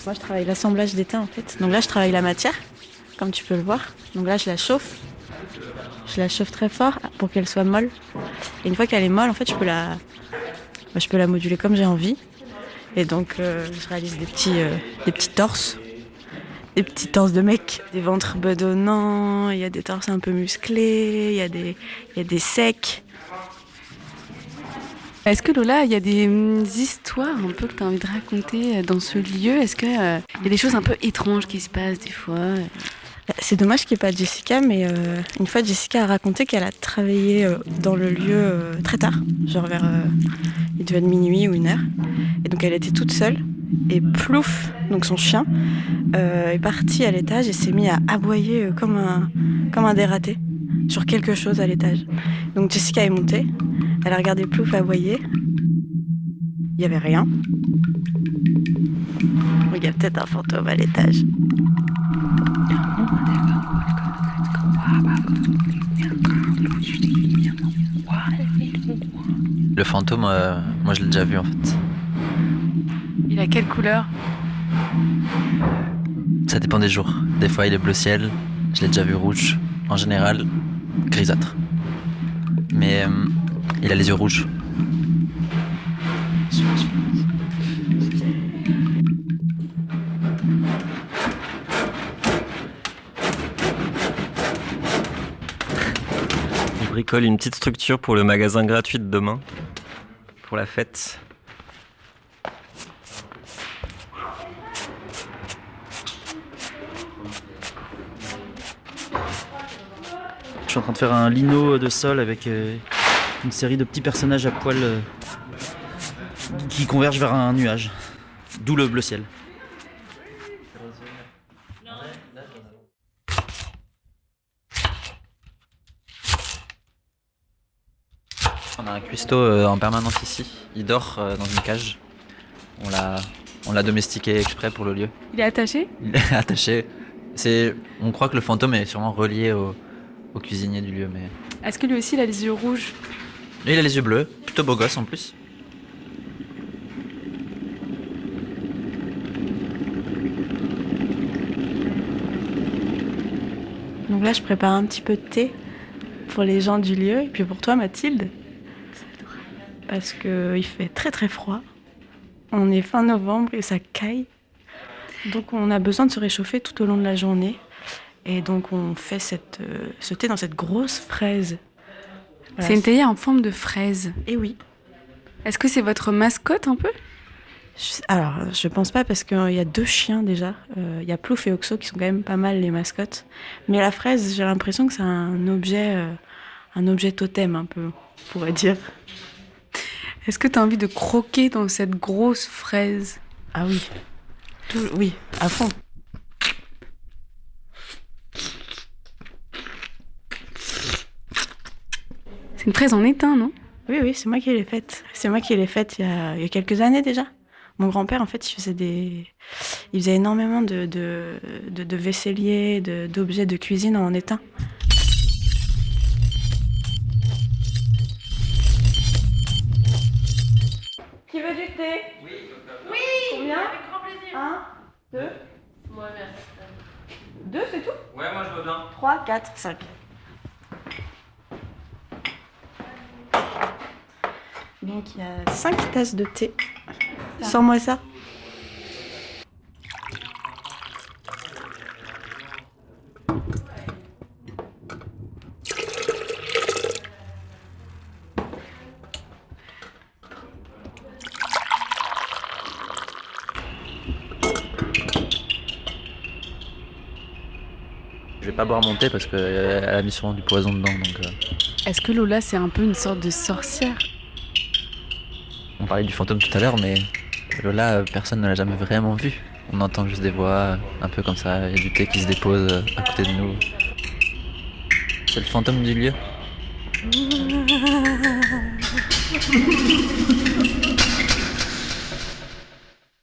Moi, je travaille l'assemblage d'étain en fait. Donc là, je travaille la matière, comme tu peux le voir. Donc là, je la chauffe. Je la chauffe très fort pour qu'elle soit molle. Et une fois qu'elle est molle, en fait, je peux la moduler comme j'ai envie. Et donc, je réalise des petits torses. Des petits torses de mecs, des ventres bedonnants, il y a des torses un peu musclés, il y a des secs. Est-ce que Lola, il y a des histoires un peu que tu as envie de raconter dans ce lieu? Est-ce qu'il y a des choses un peu étranges qui se passent des fois? C'est dommage qu'il n'y ait pas Jessica, mais une fois Jessica a raconté qu'elle a travaillé dans le lieu très tard, genre vers il devait être minuit ou 1h. Et donc elle était toute seule et plouf, donc son chien est parti à l'étage et s'est mis à aboyer comme un dératé sur quelque chose à l'étage. Donc Jessica est montée, elle a regardé plouf aboyer, il n'y avait rien. Il y a peut-être un fantôme à l'étage. Le fantôme, moi je l'ai déjà vu en fait. Il a quelle couleur? Ça dépend des jours. Des fois il est bleu ciel, je l'ai déjà vu rouge. En général, grisâtre. Mais il a les yeux rouges. Je bricole une petite structure pour le magasin gratuit de demain, pour la fête. Je suis en train de faire un lino de sol avec une série de petits personnages à poil qui convergent vers un nuage. D'où le bleu ciel. On a un cuistot en permanence ici. Il dort dans une cage. On l'a domestiqué exprès pour le lieu. Il est attaché? Il est attaché. On croit que le fantôme est sûrement relié au cuisinier du lieu, mais... Est-ce que lui aussi il a les yeux rouges? Et il a les yeux bleus, plutôt beau gosse en plus. Donc là, je prépare un petit peu de thé pour les gens du lieu et puis pour toi, Mathilde. Parce qu'il fait très très froid. On est fin novembre et ça caille. Donc on a besoin de se réchauffer tout au long de la journée. Et donc on fait ce thé dans cette grosse fraise. Voilà. C'est une théière en forme de fraise. Et oui. Est-ce que c'est votre mascotte un peu? Alors, je pense pas parce qu'il y a 2 chiens déjà. Il y a Plouf et Oxo qui sont quand même pas mal les mascottes. Mais la fraise, j'ai l'impression que c'est un objet totem un peu, on pourrait dire. Est-ce que tu as envie de croquer dans cette grosse fraise? Ah oui. Oui, à fond. C'est une fraise en étain, non? Oui, c'est moi qui l'ai faite. C'est moi qui l'ai faite il y a quelques années déjà. Mon grand-père, en fait, il faisait énormément de vaisseliers, d'objets de cuisine en étain. Qui veut du thé? Oui. Combien? Avec grand plaisir. 1, 2. Ouais, merci. 2, c'est tout? Ouais, moi je veux bien. 3, 4, 5. Donc il y a 5 tasses de thé. Sors-moi ça. Je vais pas boire mon thé parce qu'elle a mis sûrement du poison dedans. Donc, Est-ce que Lola, c'est un peu une sorte de sorcière? On parlait du fantôme tout à l'heure, mais Lola, personne ne l'a jamais vraiment vu. On entend juste des voix, un peu comme ça. Il y a du thé qui se dépose à côté de nous. C'est le fantôme du lieu.